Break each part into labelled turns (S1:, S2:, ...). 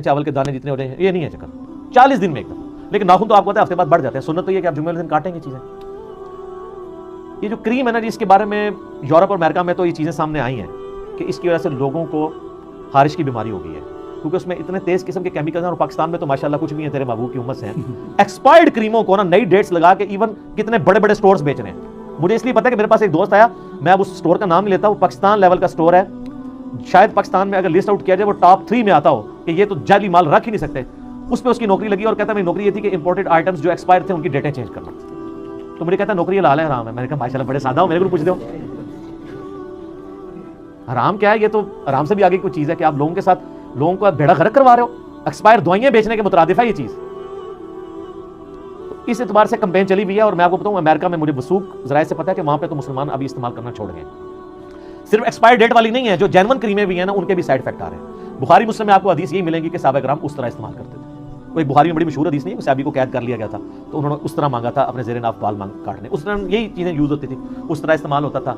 S1: چاول کے دانے جتنے ہو رہے ہیں یہ نہیں ہے چکر 40 دن میں ایک دفعہ. لیکن ناخن تو آپ کو پتہ ہے ہفتے بعد بڑھ جاتے ہیں. سنت تو یہ کہ آپ جمعے والے دن کاٹیں گے چیزیں. یہ جو کریم ہے نا جی اس کے بارے میں یورپ اور امریکہ میں تو یہ چیزیں سامنے آئی ہیں کہ اس کی وجہ سے لوگوں کو خارش کی بیماری ہو گئی ہے کیونکہ اس میں اتنے تیز قسم کے کیمیکلز ہیں. اور پاکستان میں تو ماشاءاللہ کچھ بھی ہے تیرے محبوب کی امت سے ہیں. ایکسپائرڈ کریموں کو نا نئی ڈیٹس لگا کے ایون کتنے بڑے بڑے سٹورز بیچ رہے ہیں. مجھے اس لیے پتا ہے کہ میرے پاس ایک دوست آیا, میں اب اس سٹور کا نام نہیں لیتا, وہ پاکستان لیول کا سٹور ہے. شاید پاکستان میں اگر لسٹ آؤٹ کیا جائے وہ ٹاپ 3 میں آتا ہو کہ یہ تو جعلی مال رکھ ہی نہیں سکتے. اس پہ اس کی نوکری لگی اور کہتا ہے میری نوکری یہ تھی کہ امپورٹڈ آئٹمز جو ایکسپائر تھے ان کی ڈیٹیں چینج کرنا. تو مجھے کہتا ہے نوکری حلال ہے حرام ہے؟ میں نے کہا ماشاءاللہ بڑے سادہ ہو, میرے کو پوچھ دو حرام کیا ہے. یہ تو حرام سے بھی آگے کوئی چیز ہے کہ آپ لوگوں کے ساتھ لوگوں کو بھیڑا غرق کروا رہے ہو. ایکسپائر دوائیاں بیچنے کے مترادف ہے یہ چیز. اس اعتبار سے کمپین چلی ہوئی ہے. اور میں آپ کو بتاؤں امریکہ میں مجھے وثوق ذرائع سے پتا ہے کہ وہاں پہ تو مسلمان ابھی استعمال کرنا چھوڑ گئے. صرف ایکسپائر ڈیٹ والی نہیں ہے, جو جینون کریمیں بھی ہیں نا ان کے بھی سائڈ افیکٹ آ رہے ہیں. بخاری مسلم میں آپ کو حدیث یہی ملیں گی کہ صحابہ کرام اس طرح استعمال کرتے تھے. کوئی بخاری میں بڑی مشہور حدیث نہیں, صحابی کو قید کر لیا گیا تھا تو انہوں نے اس طرح مانگا تھا اپنے زیر ناف بال کاٹنے. اس طرح یہی چیزیں یوز ہوتی تھی, اس طرح استعمال ہوتا تھا.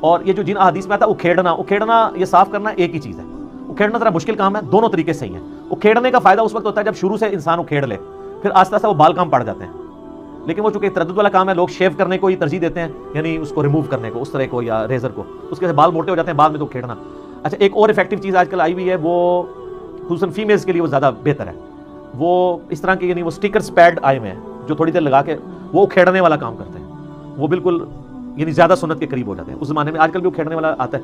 S1: اور یہ جو جن احادیث میں آتا اکھیڑنا یہ صاف کرنا ایک ہی چیز ہے. اکھیڑنا ذرا مشکل کام ہے, دونوں طریقے صحیح ہیں. اکھیڑنے کا فائدہ اس وقت ہوتا ہے جب شروع سے انسان اکھیڑ لے, پھر آہستہ آہستہ وہ بال کام پڑ جاتے ہیں. لیکن وہ چونکہ تردد والا کام ہے, لوگ شیو کرنے کو ہی ترجیح دیتے ہیں, یعنی اس کو ریموو کرنے کو, اس طرح کو یا ریزر کو. اس کے بال موٹے ہو جاتے ہیں بعد میں تو کھیڑنا. اچھا ایک اور افیکٹو چیز آج کل آئی ہوئی ہے, وہ خصوصاً فیمیلز کے لیے وہ زیادہ بہتر ہے. وہ اس طرح کے یعنی وہ اسٹیکرز پیڈ آئے ہوئے ہیں جو تھوڑی دیر لگا کے وہ کھیڑنے والا کام کرتے ہیں. وہ بالکل یعنی زیادہ سنت کے قریب ہو جاتے ہیں. اس زمانے میں آج کل بھی وہ کھیڑنے والا آتا ہے.